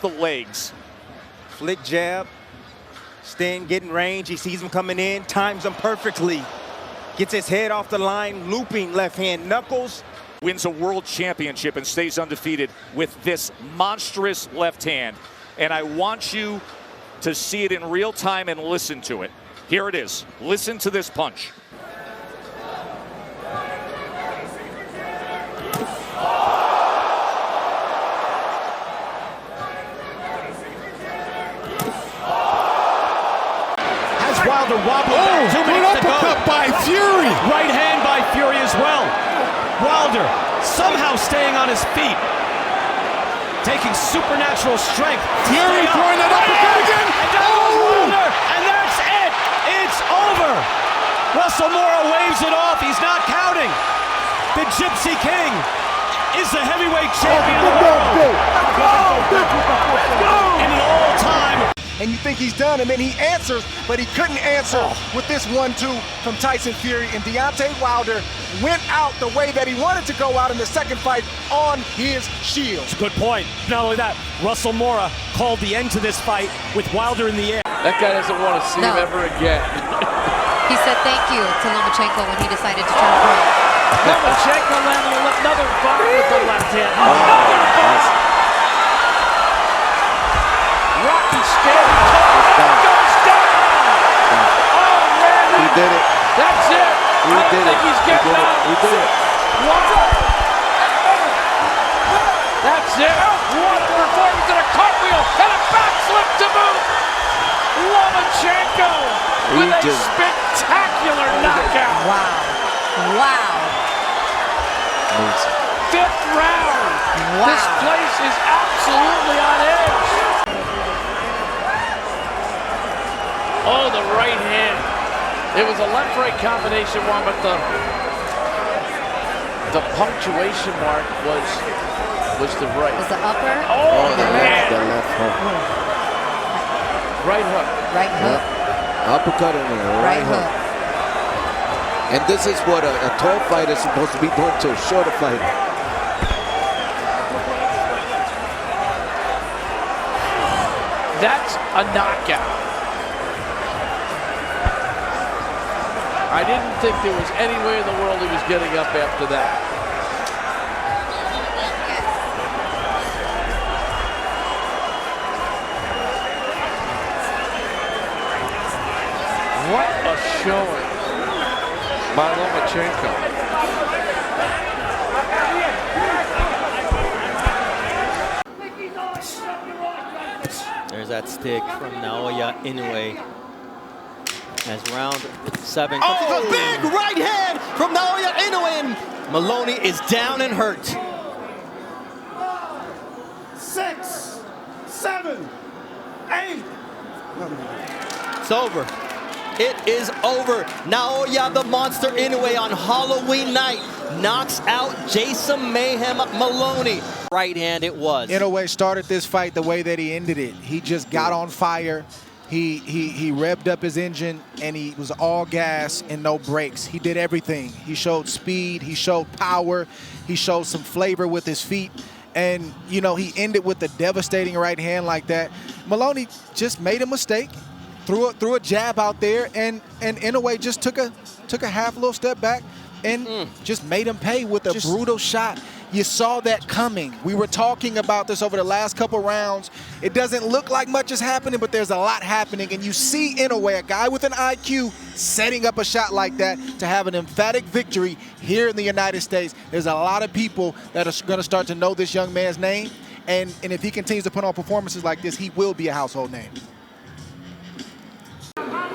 the legs. Flick jab. Sting getting range. He sees him coming in. Times him perfectly. Gets his head off the line. Looping left hand knuckles. Wins a world championship and stays undefeated with this monstrous left hand. And I want you to see it in real time and listen to it. Here it is. Listen to this punch. Wilder wobbling back. 2 minutes to go. Uppercut by Fury. Right hand by Fury as well. Wilder somehow staying on his feet. Taking supernatural strength. Fury throwing that uppercut again. And down goes Wilder. And that's it. It's over. Russell Mora waves it off. He's not counting. The Gypsy King is the heavyweight champion of the world. In an all-time. And you think he's done, and then he answers, but he couldn't answer with this 1-2 from Tyson Fury. And Deontay Wilder went out the way that he wanted to go out in the second fight on his shield. It's a good point. Not only that, Russell Mora called the end to this fight with Wilder in the air. That guy doesn't want to see him ever again. He said thank you to Lomachenko when he decided to turn pro. Lomachenko landing another bomb with the left hand. Another bomb! Rocky standing tall, goes down! Oh, man! He did it. That's it! He did it. He's getting out. He did it. That's it! What a performance and a cartwheel and a backslip to boot! Lomachenko with a spectacular knockout! Wow. Wow. Fifth round! Wow. This place is absolutely on edge! Oh, the right hand. It was a left-right combination one, but the punctuation mark was the right. Was the upper? Oh, the man. left hook. Right hook. Right hook. Uppercut and a right hook. And this is what a tall fighter is supposed to be doing to a shorter fighter. That's a knockout. I didn't think there was any way in the world he was getting up after that. What a showing by Lomachenko. There's that stick from Inoue. As round 7. Oh, a big right hand from Naoya Inoue. Maloney is down and hurt. 6, 7, 8. It's over. It is over. Naoya the Monster Inoue on Halloween night knocks out Jason Mayhem Maloney. Right hand it was. Inoue started this fight the way that he ended it. He just got on fire. He revved up his engine, and he was all gas and no brakes. He did everything. He showed speed. He showed power. He showed some flavor with his feet. And, you know, he ended with a devastating right hand like that. Maloney just made a mistake, threw a jab out there, and Inoue just took a half little step back and just made him pay with a brutal shot. You saw that coming. We were talking about this over the last couple rounds. It doesn't look like much is happening, but there's a lot happening. And you see Inoue, a guy with an IQ, setting up a shot like that to have an emphatic victory here in the United States. There's a lot of people that are going to start to know this young man's name. And if he continues to put on performances like this, he will be a household name.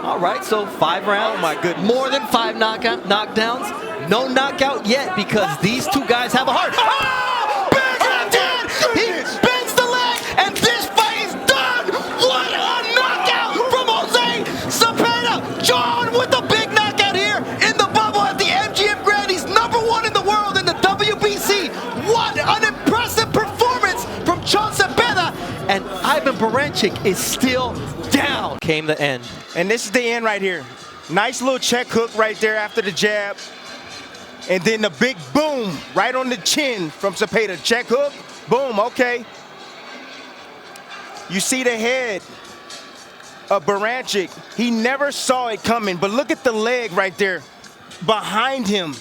All right, so 5 rounds. Oh, my goodness. More than 5 knockdowns. No knockout yet because these two guys have a heart. Oh! Big left hand! He bends the leg, and this fight is done! What a knockout from Jose Zepeda! John with a big knockout here in the bubble at the MGM Grand. He's #1 in the world in the WBC. What an impressive performance from John Zepeda! And Ivan Baranchyk is still down. Came the end. And this is the end right here. Nice little check hook right there after the jab. And then the big boom right on the chin from Zepeda. Check hook, boom, okay. You see the head of Baranchik. He never saw it coming, but look at the leg right there behind him.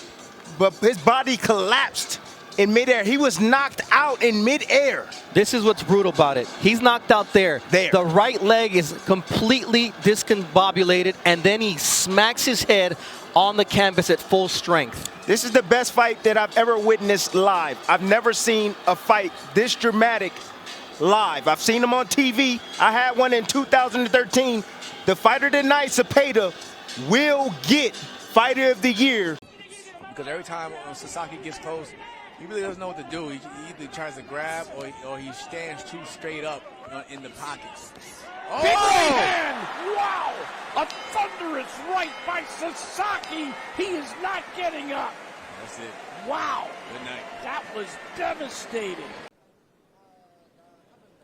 But his body collapsed in midair. He was knocked out in midair. This is what's brutal about it. He's knocked out there. The right leg is completely discombobulated, and then he smacks his head on the canvas at full strength. This is the best fight that I've ever witnessed live. I've never seen a fight this dramatic live. I've seen them on TV. I had one in 2013. The fighter tonight, Zepeda, will get Fighter of the Year. Because every time Sasaki gets close, he really doesn't know what to do. He either tries to grab or he stands too straight up in the pockets. Oh! Big right hand! Wow! A thunderous right by Sasaki. He is not getting up. That's it. Wow! Good night. That was devastating.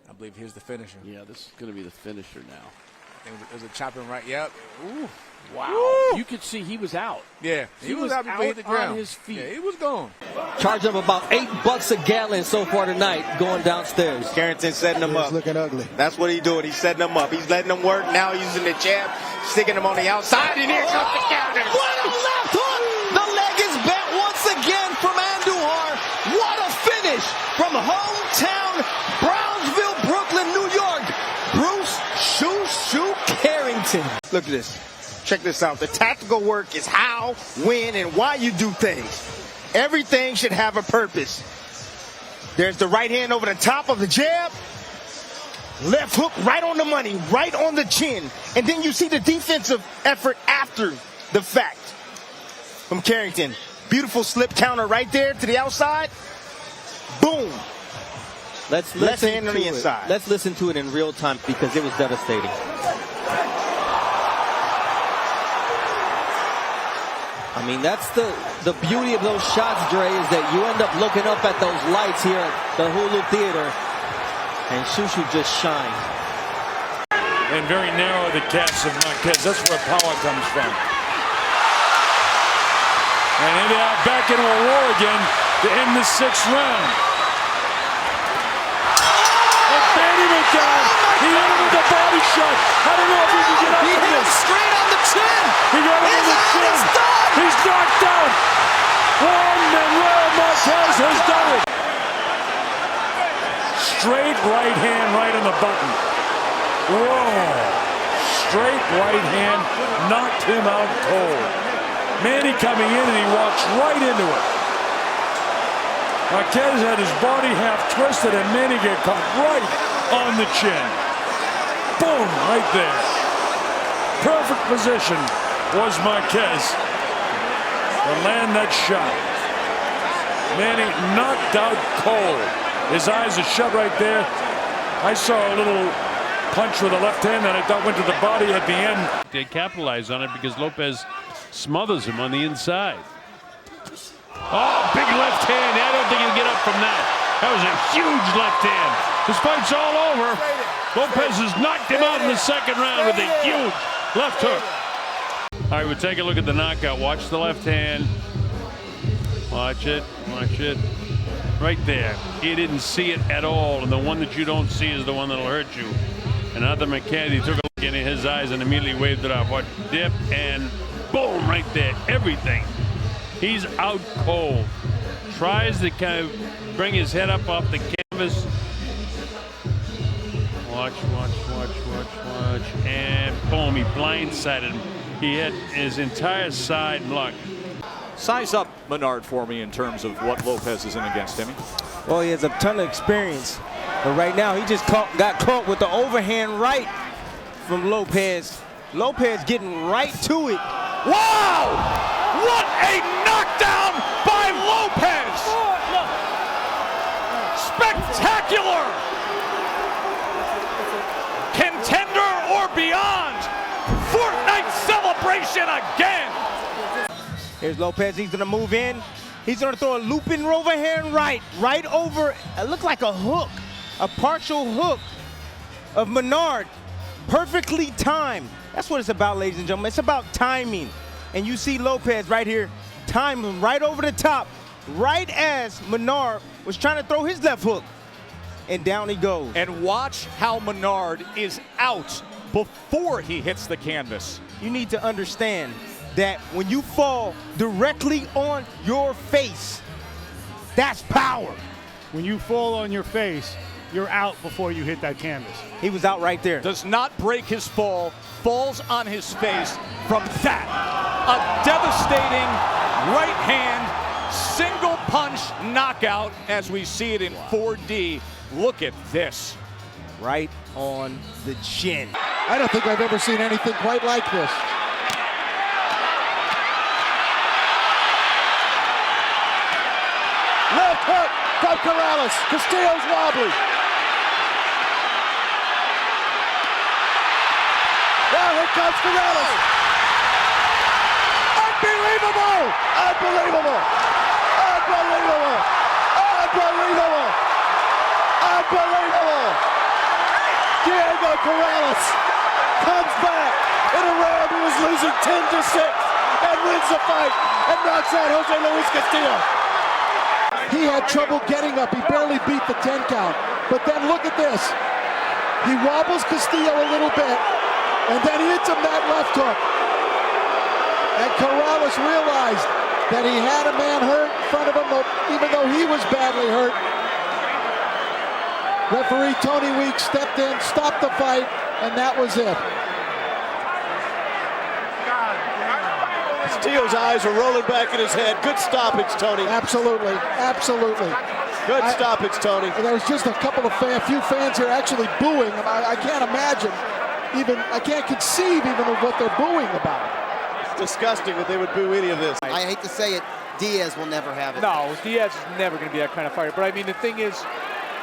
I believe here's the finisher. Yeah, this is going to be the finisher now. It was a chopping right. Yep. Ooh. Wow. Woo! You could see he was out. Yeah. He was out before he hit the ground. on his feet. Yeah, he was gone. Charge up about $8 a gallon so far tonight going downstairs. Carrington setting him up. Looking ugly. That's what he's doing. He's setting them up. He's letting them work. Now using the jab, sticking them on the outside, and here comes the counter. What a left hook! The leg is bent once again from Andujar. What a finish from hometown Brownsville, Brooklyn, New York. Bruce Shoo Carrington. Look at this. Check this out. The tactical work is how, when, and why you do things. Everything should have a purpose. There's the right hand over the top of the jab. Left hook right on the money, right on the chin. And then you see the defensive effort after the fact from Carrington. Beautiful slip counter right there to the outside. Boom. Let's left listen hand on to the it. inside. Let's listen to it in real time because it was devastating. I mean, that's the beauty of those shots, Dre, is that you end up looking up at those lights here at the Hulu Theater, and Shushu just shines. And very narrow the cast of Marquez. That's where power comes from. And here they are back into a war again to end the 6th round. And Manny down. He hit him with the body shot. I don't know if he can get up He from hit him this. straight on the chin. He got him in the chin. He's knocked out. Juan Manuel Marquez has done it. Straight right hand right on the button. Whoa. Straight right hand knocked him out cold. Manny coming in and he walks right into it. Marquez had his body half twisted and Manny get caught right on the chin. Boom, right there. Perfect position was Marquez to land that shot. Manny knocked out cold. His eyes are shut right there. I saw a little punch with the left hand that I thought went to the body at the end. They capitalize on it because Lopez smothers him on the inside. Oh, big left hand. I don't think he'll get up from that. That was a huge left hand. This fight's all over. Lopez has knocked him out in the 2nd round with a huge left hook. All right, we'll take a look at the knockout. Watch the left hand. Watch it. Watch it. Right there. He didn't see it at all, and the one that you don't see is the one that'll hurt you. And Arthur McCandy took a look into his eyes and immediately waved it off. Watch, dip, and boom, right there. Everything. He's out cold. Tries to kind of bring his head up off the canvas. Watch, watch, watch, watch, watch. And boom, he blindsided him. He had his entire side blocked. Size up Menard for me in terms of what Lopez is in against him. Well, he has a ton of experience. But right now, he just got caught with the overhand right from Lopez. Lopez getting right to it. Wow! What a knockdown by Lopez! Spectacular! Contender or beyond! Fortnite celebration again! Here's Lopez. He's going to move in. He's going to throw a looping overhand right over. It looked like a hook, a partial hook of Menard. Perfectly timed. That's what it's about, ladies and gentlemen. It's about timing. And you see Lopez right here, time him right over the top, right as Menard was trying to throw his left hook. and down he goes. And watch how Menard is out before he hits the canvas. You need to understand that when you fall directly on your face, that's power. When you fall on your face, you're out before you hit that canvas. He was out right there. Does not break his fall, falls on his face from that. A devastating right hand, single punch knockout as we see it in 4D. Look at this. Right on the chin. I don't think I've ever seen anything quite like this. Left hook from Corrales. Castillo's wobbly. Now here comes Corrales. Unbelievable! Unbelievable! Unbelievable! Unbelievable! Unbelievable! Diego Corrales comes back in a round he was losing 10-6 and wins the fight and knocks out Jose Luis Castillo. He had trouble getting up. He barely beat the 10 count. But then look at this. He wobbles Castillo a little bit, and then he hits him that left hook. And Corrales realized that he had a man hurt in front of him, even though he was badly hurt. Referee Tony Weeks stepped in, stopped the fight, and that was it. Castillo's eyes are rolling back in his head. Good stoppage, Tony. Absolutely, absolutely. Good stoppage, Tony. There was just a few fans here actually booing. I can't imagine, I can't conceive even of what they're booing about. It's disgusting that they would boo any of this. I hate to say it, Diaz will never have it. No, Diaz is never going to be that kind of fighter. But I mean, the thing is,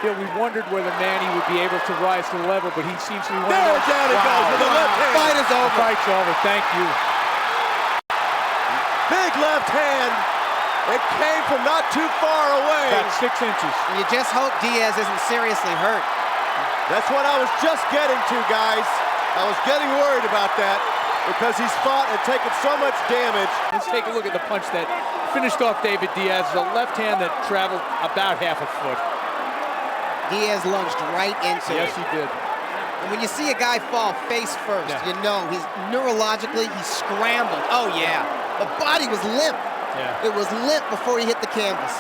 we wondered whether Manny would be able to rise to the level, but he seems to be one of those. Down it goes with the left hand. Fight is over. Fight's over. Thank you. Big left hand. It came from not too far away. About 6 inches. You just hope Diaz isn't seriously hurt. That's what I was just getting to, guys. I was getting worried about that because he's fought and taken so much damage. Let's take a look at the punch that finished off David Diaz. A left hand that traveled about half a foot. Diaz lunged right into it. Yes, he did. And when you see a guy fall face first, you know he's neurologically, he scrambled. Oh, yeah. The body was limp. Yeah. It was limp before he hit the canvas.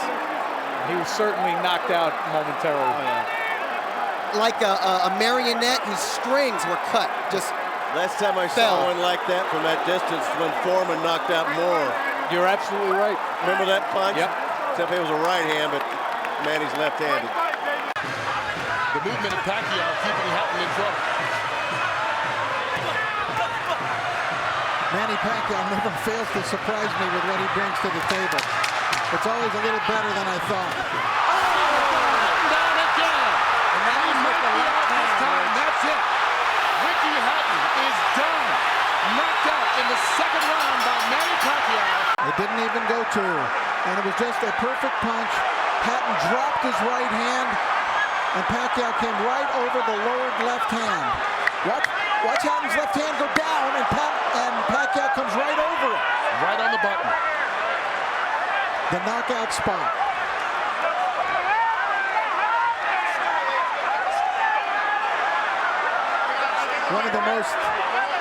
He was certainly knocked out momentarily. Oh, yeah. Like a marionette whose strings were cut. Just last time I saw one like that from that distance when Foreman knocked out Moore. You're absolutely right. Remember that punch? Yep. Except it was a right hand, but Manny's left-handed. The movement of Pacquiao keeping Hatton in front. Manny Pacquiao never fails to surprise me with what he brings to the table. It's always a little better than I thought. Down again. And Manny Pacquiao this time. That's it. Ricky Hatton is done. Knocked out in the second round by Manny Pacquiao. It didn't even go to, and it was just a perfect punch. Hatton dropped his right hand, and Pacquiao came right over the lowered left hand. Watch Hatton's left hand go down, and Pacquiao comes right over it. Right on the button. The knockout spot. One of the most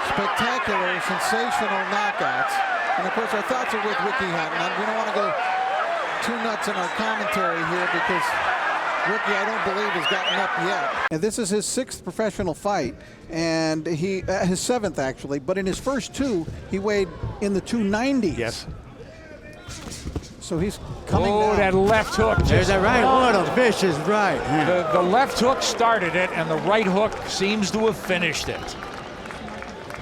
spectacular, sensational knockouts. And of course, our thoughts are with Ricky Hatton. We don't want to go too nuts in our commentary here because Ricky, I don't believe, has gotten up yet. And this is his 6th professional fight, and his 7th actually. But in his first 2, he weighed in the 290s. Yes. So he's coming down. that left hook. There's that right. What a vicious right. The left hook started it, and the right hook seems to have finished it.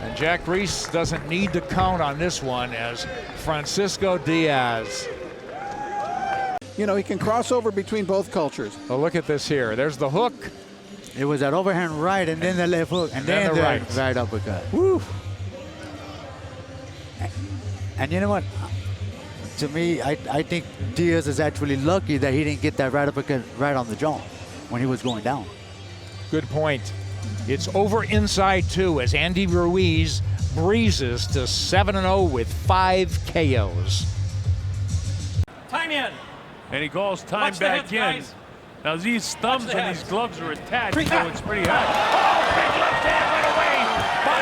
And Jack Reese doesn't need to count on this one as Francisco Diaz. You know, he can cross over between both cultures. Oh, look at this here. There's the hook. It was that overhand right, and then the left hook, and then the right uppercut. Woo! And you know what? To me, I think Diaz is actually lucky that he didn't get that right uppercut right on the jaw when he was going down. Good point. It's over inside too as Andy Ruiz breezes to 7-0 with 5 KOs. Time in. And he calls time Watch the back hits, in. guys. Now these thumbs and these gloves are attached, so it's pretty hard. Oh, big left hand right away by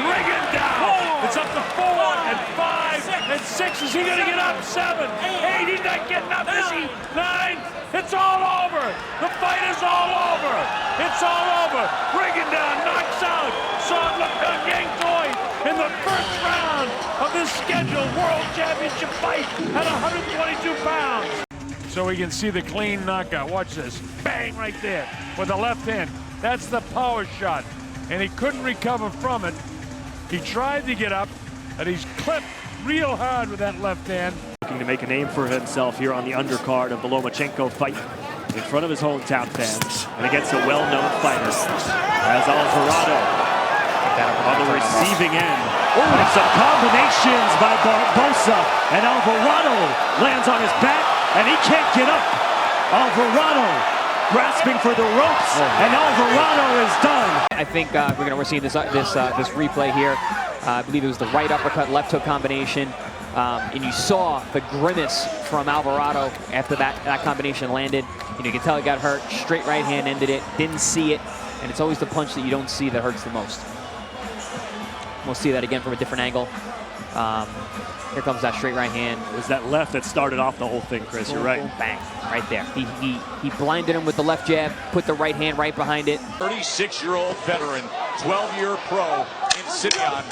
Rigondeaux. It's up to 4 and 5 and 6. Is he going to get up? 7, 8. He's not getting up, is he? 9. It's all over. The fight is all over. It's all over. Rigondeaux knocks out Lomachenko in the first round of this scheduled World Championship fight at 122 pounds. So we can see the clean knockout. Watch this. Bang right there with the left hand. That's the power shot. And he couldn't recover from it. He tried to get up, and he's clipped real hard with that left hand. Looking to make a name for himself here on the undercard of the Lomachenko fight in front of his hometown fans and against a well-known fighter as Alvarado on the receiving end. And some combinations by Barbosa, and Alvarado lands on his back and he can't get up. Alvarado grasping for the ropes, and Alvarado is done. I think we're seeing this replay here. I believe it was the right uppercut, left hook combination. And you saw the grimace from Alvarado after that combination landed. You can tell he got hurt. Straight right hand ended it. Didn't see it. And it's always the punch that you don't see that hurts the most. We'll see that again from a different angle. Here comes that straight right hand. It was that left that started off the whole thing, Chris. You're right. Bang, right there. He blinded him with the left jab, put the right hand right behind it. 36-year-old veteran, 12-year pro in Simeon,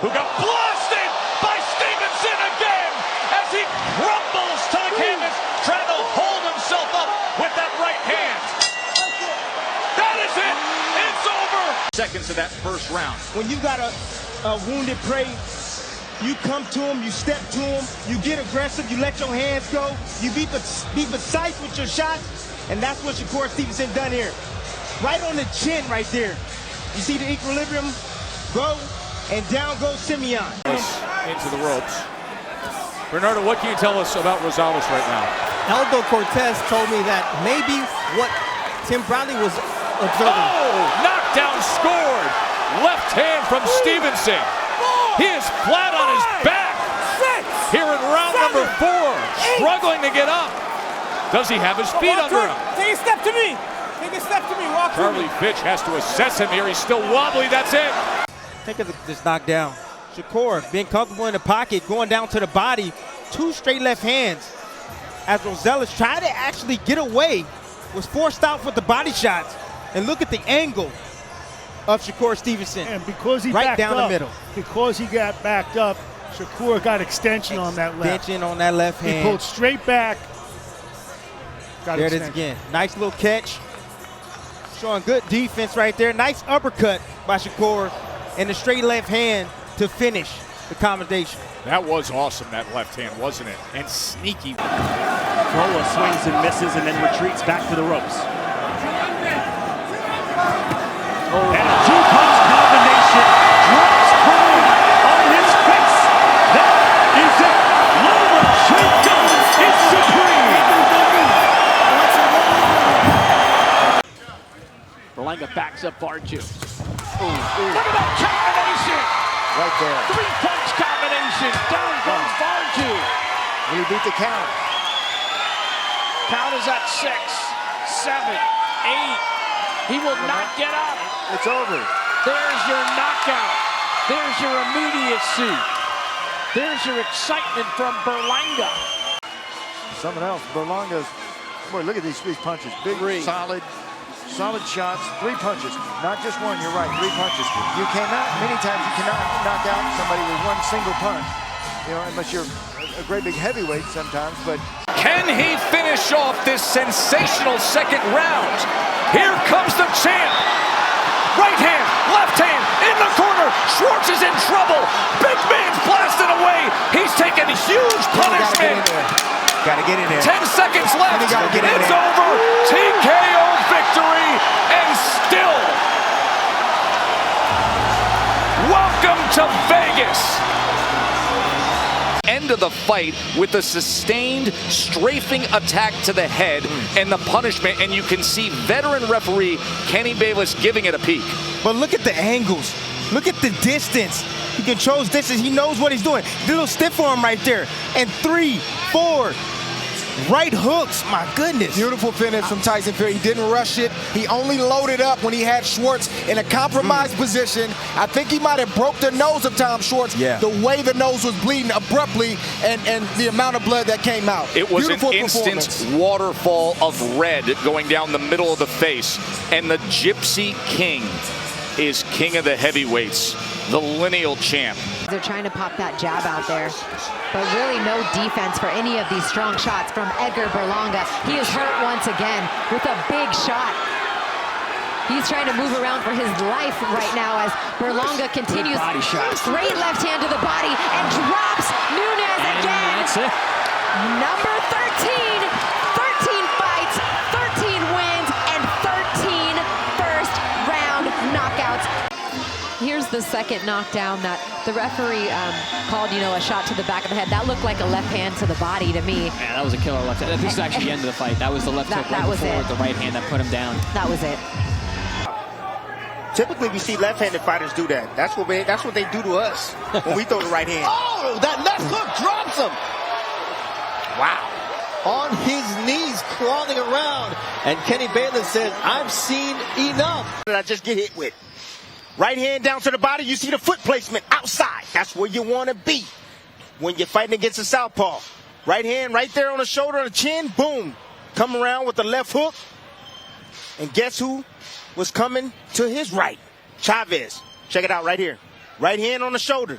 who got blasted by Stevenson again as he crumbles to the canvas, trying to hold himself up with that right hand. That is it. It's over. Seconds of that first round. When you got a wounded prey, you come to him, you step to him, you get aggressive, you let your hands go, you be precise with your shots, and that's what Shakur Stevenson done here. Right on the chin right there. You see the equilibrium go, and down goes Simeon. Into the ropes. Bernardo, what can you tell us about Rosales right now? Aldo Cortez told me that maybe what Tim Bradley was observing. Oh, knockdown scored. Left hand from Stevenson. He is flat on his back here in round number 4, struggling to get up. Does he have his feet under him? Take a step to me. Take a step to me. Walk through me. Charlie Fitch has to assess him here. He's still wobbly. That's it. Think of this knockdown. Shakur being comfortable in the pocket, going down to the body. 2 straight left hands. As Rosales tried to actually get away, was forced out with the body shots. And look at the angle of Shakur Stevenson. And because he right backed down up, the middle. Because he got backed up, Shakur got extension on that left. Extension on that left hand. He pulled straight back. Got there it is again. Nice little catch. Showing good defense right there. Nice uppercut by Shakur. And the straight left hand to finish the combination. That was awesome, that left hand, wasn't it? And sneaky. Cola swings and misses and then retreats back to the ropes. And a 2-punch combination drops home on his face. That is it. Lomachenko is supreme. Berlanga backs up Vargas. Look at that combination! Right there. 3-punch combination. Down goes Vargas. Will he beat the count? Count is at 6, 7, 8. He will not get up. It's over. There's your knockout. There's your immediacy. There's your excitement from Berlanga. Something else. Berlanga's, boy, look at these punches. Big, solid shots. 3 punches. Not just one, you're right. 3 punches. You cannot, many times you cannot knock out somebody with one single punch. You know, unless you're a great big heavyweight sometimes, but. Can he finish off this sensational second round? Here comes the champ. Right hand, left hand, in the corner. Schwarz is in trouble. Big man's blasting away. He's taking huge punishment. Gotta get in there. 10 seconds left. It's there. over. TKO victory. And still, welcome to Vegas. End of the fight with a sustained strafing attack to the head and the punishment, and you can see veteran referee Kenny Bayless giving it a peek. But look at the angles. Look at the distance. He controls distance. He knows what he's doing. A little stiff arm right there. And 3, 4. Right hooks, my goodness. Beautiful finish from Tyson Fury. He didn't rush it. He only loaded up when he had Schwarz in a compromised position. I think he might have broke the nose of Tom Schwarz. Yeah. The way the nose was bleeding abruptly and the amount of blood that came out. It was Beautiful an instant waterfall of red going down the middle of the face. And the Gypsy King is king of the heavyweights, the lineal champ. They're trying to pop that jab out there, but really no defense for any of these strong shots from Edgar Berlanga. He is hurt once again with a big shot. He's trying to move around for his life right now as Berlanga continues. Body shots. Great left hand to the body and drops Nunes again. That's it. Number 13, 13 fights, 13 wins, and 13 first round knockouts. Here's the second knockdown that the referee called, a shot to the back of the head. That looked like a left hand to the body to me. Man, that was a killer left hand. This is actually the end of the fight. That was the left hook right before with the right hand that put him down. That was it. Typically, we see left-handed fighters do that. That's what they do to us when we throw the right hand. Oh, that left hook drops him. Wow. On his knees, crawling around. And Kenny Bayless says, I've seen enough. What did I just get hit with? Right hand down to the body. You see the foot placement outside. That's where you want to be when you're fighting against a southpaw. Right hand right there on the shoulder, on the chin. Boom. Come around with the left hook. And guess who was coming to his right? Chavez. Check it out right here. Right hand on the shoulder.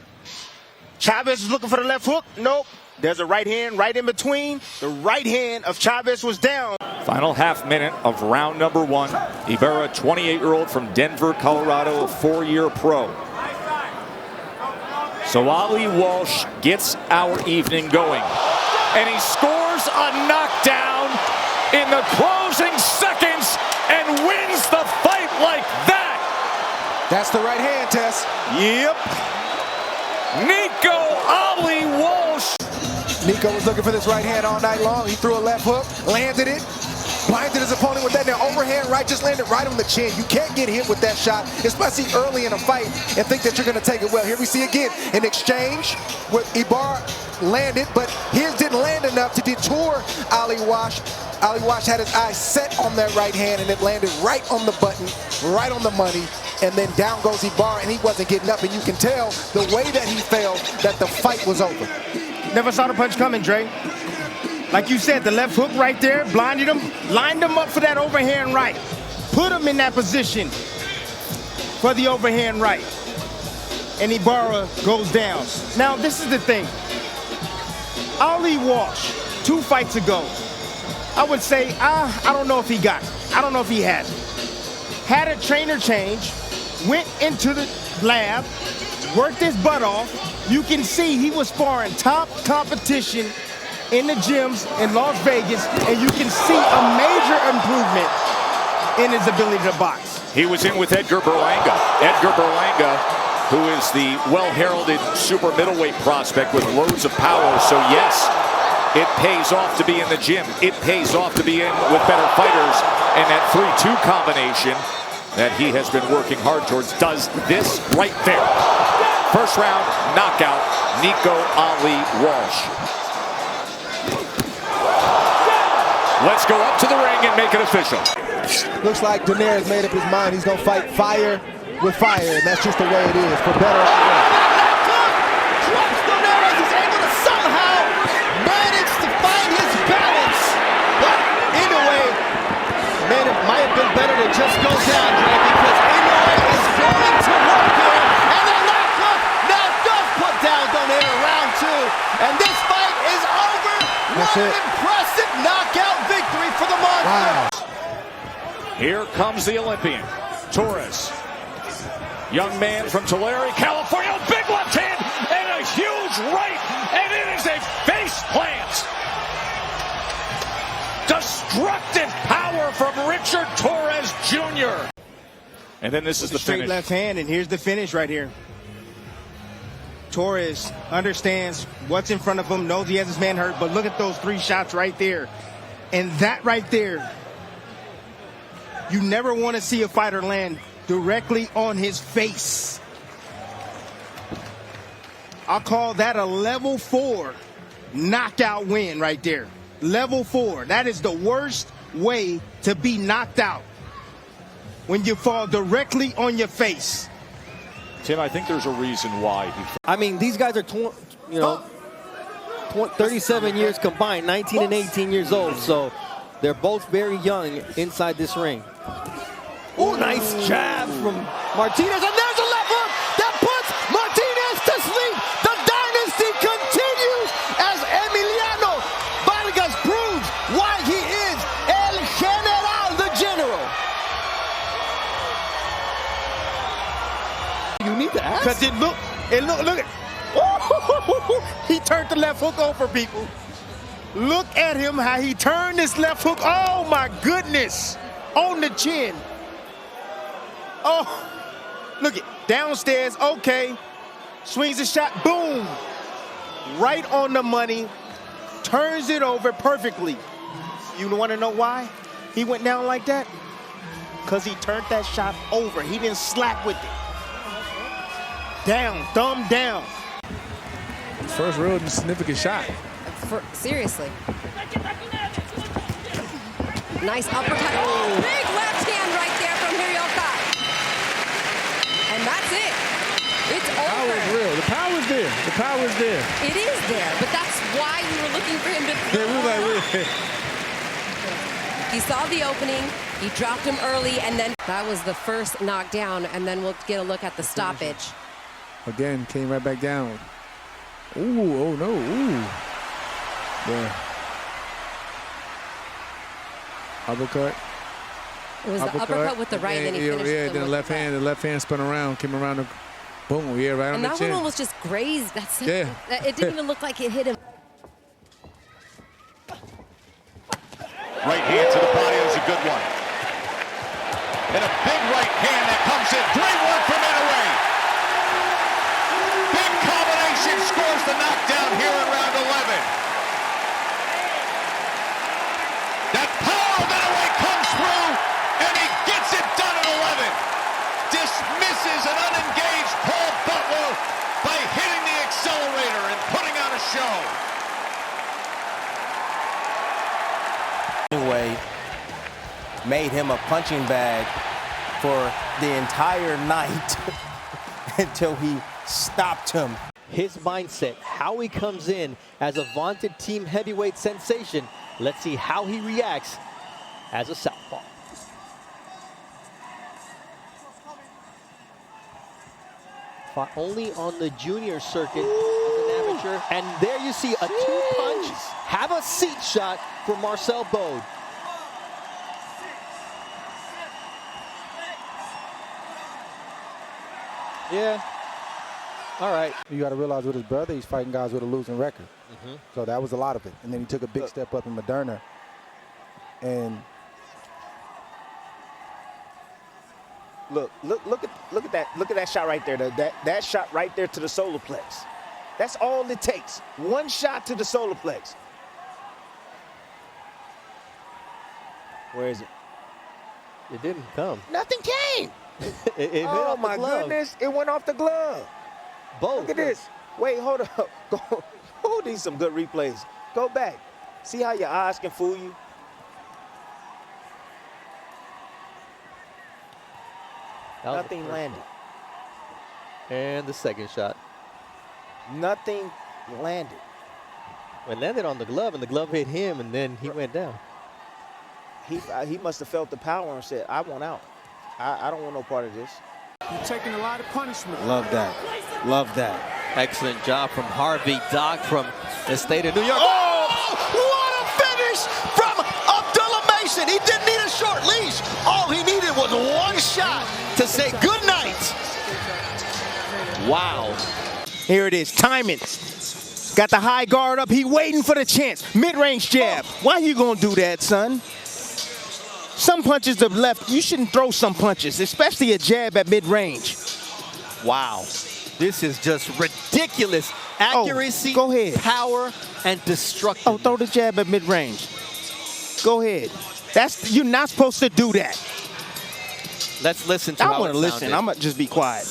Chavez is looking for the left hook. Nope. There's a right hand right in between. The right hand of Chavez was down. Final half minute of round number one. Ibarra, 28-year-old from Denver, Colorado, a 4-year pro. So Ali Walsh gets our evening going. And he scores a knockdown in the closing seconds and wins the fight like that. That's the right hand, Tess. Yep. Nico Ali Walsh. Nico was looking for this right hand all night long. He threw a left hook, landed it, blinded his opponent with that. Now overhand right just landed right on the chin. You can't get hit with that shot, especially early in a fight, and think that you're going to take it well. Here we see again an exchange with Ibarra landed, but his didn't land enough to detour Ali Walsh. Ali Walsh had his eyes set on that right hand, and it landed right on the button, right on the money. And then down goes Ibarra, and he wasn't getting up. And you can tell the way that he fell that the fight was over. Never saw the punch coming, Dre. Like you said, the left hook right there, blinded him, lined him up for that overhand right. Put him in that position for the overhand right. And Ibarra goes down. Now, this is the thing. Ali Walsh, 2 fights ago, I would say, I don't know if he got it. I don't know if he had it. Had a trainer change, went into the lab, worked his butt off. You can see he was sparring top competition in the gyms in Las Vegas, and you can see a major improvement in his ability to box. He was in with Edgar Berlanga. Edgar Berlanga, who is the well-heralded super middleweight prospect with loads of power. So yes, it pays off to be in the gym. It pays off to be in with better fighters. And that 3-2 combination that he has been working hard towards does this right there. First round knockout, Nico Ali Walsh. Let's go up to the ring and make it official. Looks like Daenerys made up his mind. He's going to fight fire with fire, and that's just the way it is, for better or worse. Drops Daenerys, is able to somehow manage to find his balance. But Inoue, man, it might have been better to just go down, Dre, because Inoue is going to work here. And the left hook now does put down Daenerys round 2. And this fight is over. What an impressive knockout victory for the Monster. Wow. Here comes the Olympian, Torres. Young man from Tulare, California, big left hand and a huge right, and it is a face plant. Destructive power from Richard Torres Jr. And then this is the straight finish. left hand, and here's the finish right here. Torres understands what's in front of him, knows he has his man hurt, but look at those 3 shots right there. And that right there, you never want to see a fighter land directly on his face. I'll call that a level 4 knockout win right there. Level 4. That is the worst way to be knocked out. When you fall directly on your face. Tim, I think there's a reason why. I mean, these guys are, 37 years combined, 19 and 18 years old. So they're both very young inside this ring. Oh, nice jab from Martinez. And there's a left hook that puts Martinez to sleep. The dynasty continues as Emiliano Vargas proves why he is El General, the General. You need to ask. Because look at, he turned the left hook over, people. Look at him, how he turned this left hook. Oh my goodness, on the chin. Oh, look at downstairs. Okay, swings a shot, boom, right on the money. Turns it over perfectly. You want to know why he went down like that? Because he turned that shot over. He didn't slap with it. Down, thumb down. First real significant shot. Seriously. Nice uppercut. Oh, big left hand right there from Hirioka. And that's it. It's over. The power is real. The power is there. The power is there. It is there, but that's why we were looking for him to throw. He saw the opening. He dropped him early, and then that was the first knockdown, and then we'll get a look at the stoppage. Again, came right back down. Ooh, oh no, ooh. Yeah. Uppercut. It was the uppercut with the right, and then he finished then the left hand. The left hand spun around, came around the boom. Yeah, right on the chin. And that one was just grazed. That's it. Yeah. It didn't even look like it hit him. Right hand to the body is a good one. And a big right hand that comes in. Great work from Inoue. Big combination scores the knockdown here in round 11. That power of Inoue comes through, and he gets it done at 11. Dismisses an unengaged Paul Butler by hitting the accelerator and putting on a show. Inoue made him a punching bag for the entire night until he stopped him. His mindset, how he comes in as a vaunted team heavyweight sensation. Let's see how he reacts as a southpaw. Fought only on the junior circuit as an amateur. And there you see a two-punch, have a seat shot for Marcel Bode. Yeah. All right. You got to realize with his brother, he's fighting guys with a losing record. So that was a lot of it. And then he took a big step up in Moderna. And Look at that shot right there. That shot right there to the solar plex. That's all it takes. One shot to the solar plex. Where is it? It didn't come. Nothing came. it hit oh off the my glove. goodness! It went off the glove. Both. Look at this. Wait, hold up. Hold these some good replays. Go back. See how your eyes can fool you. Nothing landed. And the second shot. Nothing landed. It landed on the glove, and the glove hit him, and then he went down. He must have felt the power and said, I want out. I don't want no part of this. You're taking a lot of punishment. Love that. Love that. Excellent job from Harvey Doc from the state of New York. Oh, what a finish from Abdullah Mason. He didn't need a short leash. All he needed was one shot to say good night. Wow. Here it is, timing. Got the high guard up, he waiting for the chance. Mid-range jab. Why you gonna do that, son? Some punches to the left, you shouldn't throw some punches, especially a jab at mid-range. Wow. This is just ridiculous. Accuracy, go ahead. Power, and destruction. Oh, throw the jab at mid-range. Go ahead. You're not supposed to do that. Let's listen to I how want to listen. sounded. I'm going to just be quiet.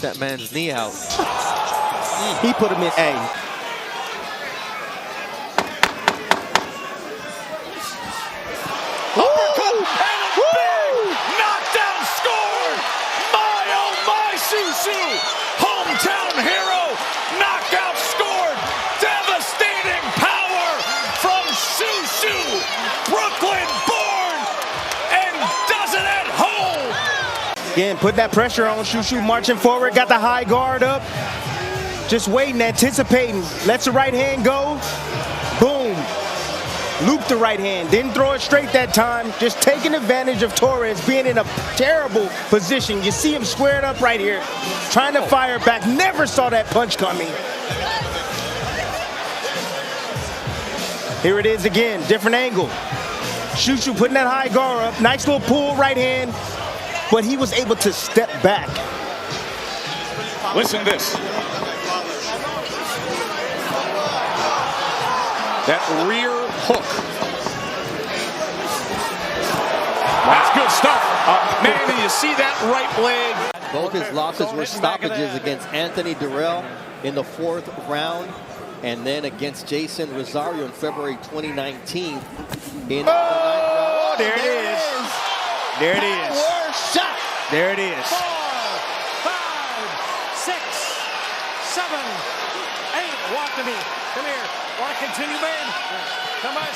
knocked that man's knee out. He put him in A. Uppercut and a big knockdown scored! My oh my, Susu! Hometown hero! Knockout scored! Devastating power from Susu! Brooklyn born and does it at home! Again, put that pressure on Susu, marching forward, got the high guard up. Just waiting, anticipating. Lets the right hand go. Boom. Loop the right hand. Didn't throw it straight that time. Just taking advantage of Torres being in a terrible position. You see him squared up right here. Trying to fire back. Never saw that punch coming. Here it is again. Different angle. Susu putting that high guard up. Nice little pull right hand. But he was able to step back. Listen to this. That rear hook. That's good stuff. Man, you see that right leg. Both his losses were stoppages against Anthony Durrell in the 4th round, and then against Jason Rosario in February 2019. In oh, there it is. There it is. Shot. There it is. 4, 5, 6, 7, 8. Walk to me. Come here. Want to continue, man? Come on.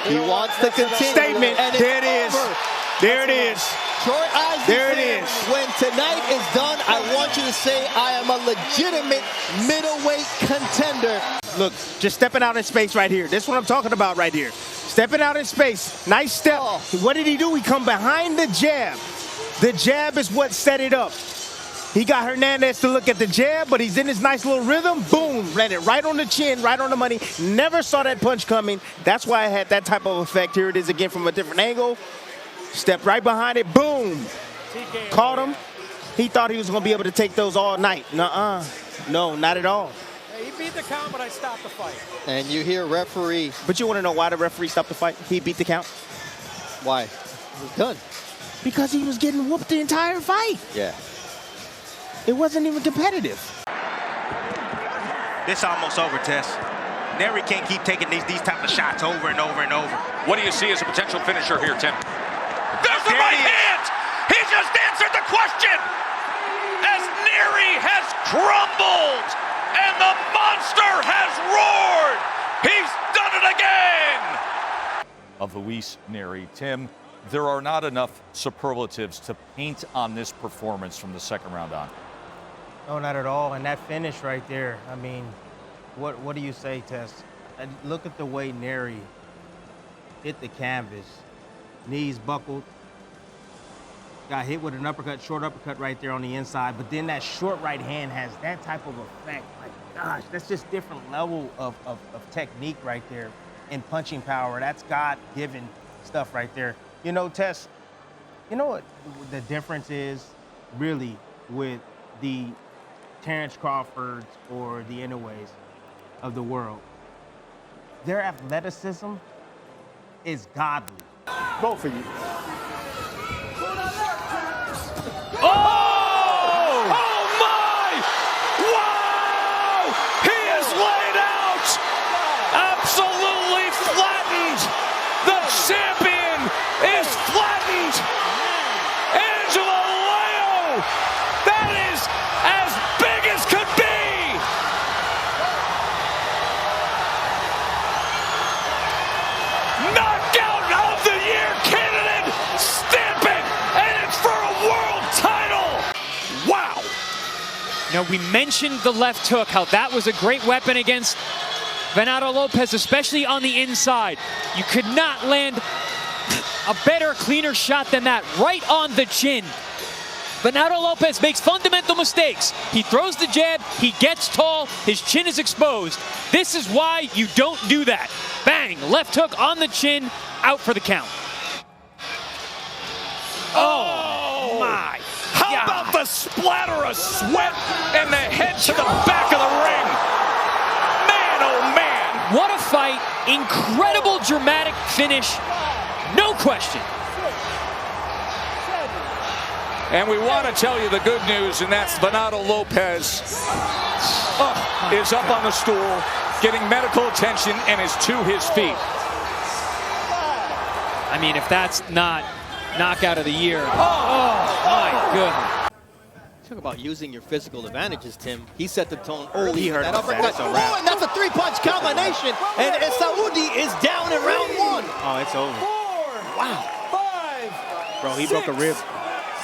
He wants to continue. Statement. There it is. There it is. Troy Isley, there it is. When tonight is done, I want you to say I am a legitimate middleweight contender. Look, just stepping out in space right here. This is what I'm talking about right here. Stepping out in space. Nice step. Oh. What did he do? He come behind the jab. The jab is what set it up. He got Hernandez to look at the jab, but he's in his nice little rhythm. Boom, let it right on the chin, right on the money. Never saw that punch coming. That's why I had that type of effect. Here it is again from a different angle. Stepped right behind it, boom. Caught him. He thought he was going to be able to take those all night. Nuh-uh. No, not at all. He beat the count, but I stopped the fight. And you hear referee. But you want to know why the referee stopped the fight? He beat the count. Why? It was done. Because he was getting whooped the entire fight. Yeah. It wasn't even competitive. This almost over, Tess. Neri can't keep taking these type of shots over and over and over. What do you see as a potential finisher here, Tim? There's the right hand! He just answered the question! As Neri has crumbled and the monster has roared! He's done it again! Of Luis Neri. Tim, there are not enough superlatives to paint on this performance from the second round on. No, not at all. And that finish right there, I mean, what do you say, Tess? And look at the way Neri hit the canvas. Knees buckled. Got hit with an uppercut, short uppercut right there on the inside. But then that short right hand has that type of effect. Like, gosh, that's just different level of technique right there and punching power. That's God-given stuff right there. You know, Tess, you know what the difference is really with the Terrence Crawfords or the Inoues of the world? Their athleticism is godly. Both of you. Oh! Oh my! Wow! He is laid out! Absolutely flattened! The champion is flattened! Angela Leo! That is as big as could be! Knockout of the year candidate! Stamp it! And it's for a world title! Wow! Now, we mentioned the left hook, how that was a great weapon against Venado Lopez, especially on the inside. You could not land a better, cleaner shot than that, right on the chin. Venado Lopez makes fundamental mistakes. He throws the jab, he gets tall, his chin is exposed. This is why you don't do that. Bang, left hook on the chin, out for the count. Oh my! How about the splatter of sweat and the head to the back of the ring? Man, oh man! What a fight! Incredible dramatic finish, no question. And we want to tell you the good news, and that's Vargas Lopez is up on the stool, getting medical attention, and is to his feet. I mean, if that's not knockout of the year, oh my goodness. Talk about using your physical advantages, Tim. He set the tone early. He heard that that. uppercut. Oh, and that's a three-punch combination. And Saudi is down in round one. Oh, it's over. Wow. 5, Bro, he broke a rib.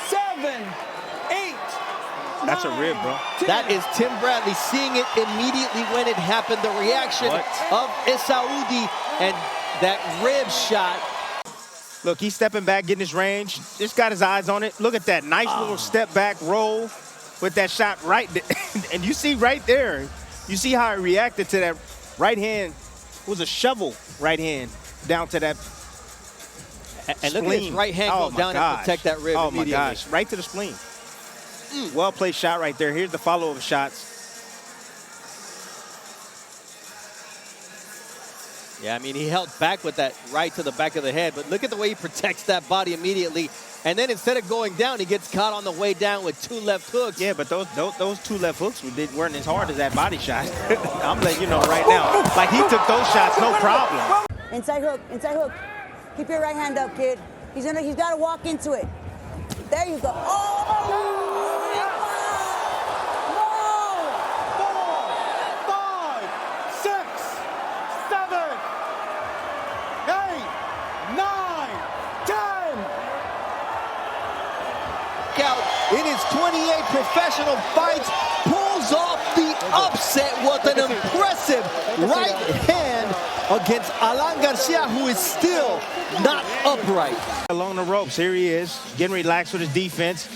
7, 8. That's a rib, bro. That is Tim Bradley seeing it immediately when it happened. The reaction of Saudi and that rib shot. Look, he's stepping back, getting his range. Just got his eyes on it. Look at that nice little step back roll with that shot right there. And you see right there, you see how he reacted to that right hand. It was a shovel right hand down to that and look at his right hand go down and protect that rib immediately. Oh my gosh, right to the spleen. Well played shot right there. Here's the follow-up shots. Yeah, I mean, he held back with that right to the back of the head, but look at the way he protects that body immediately. And then instead of going down, he gets caught on the way down with 2 left hooks. Yeah, but those 2 left hooks weren't as hard as that body shot. I'm letting you know right now. Like, he took those shots, no problem. Inside hook, inside hook. Keep your right hand up, kid. He's got to walk into it. There you go. Oh! 5, 6, 7, 8, 9, 10. In his 28 professional fights, pulls off the upset with an impressive right hand against Alan Garcia, who is still not upright. Along the ropes, here he is, getting relaxed with his defense.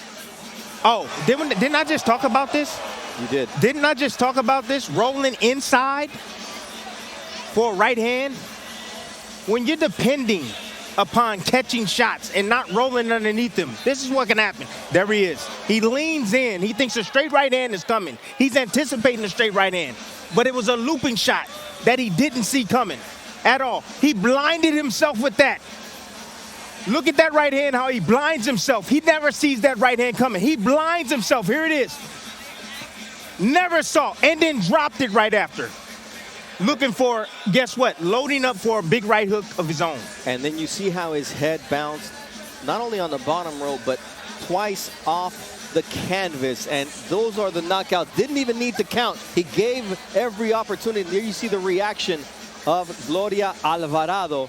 Oh, didn't I just talk about this? You did. Didn't I just talk about this? Rolling inside for a right hand. When you're depending upon catching shots and not rolling underneath them, this is what can happen. There he is. He leans in. He thinks a straight right hand is coming. He's anticipating a straight right hand. But it was a looping shot that he didn't see coming at all. He blinded himself with that. Look at that right hand, how he blinds himself. He never sees that right hand coming. He blinds himself. Here it is. Never saw, and then dropped it right after. Looking for, guess what? Loading up for a big right hook of his own. And then you see how his head bounced, not only on the bottom rope, but twice off the canvas. And those are the knockouts. Didn't even need to count. He gave every opportunity. There you see the reaction of Gloria Alvarado.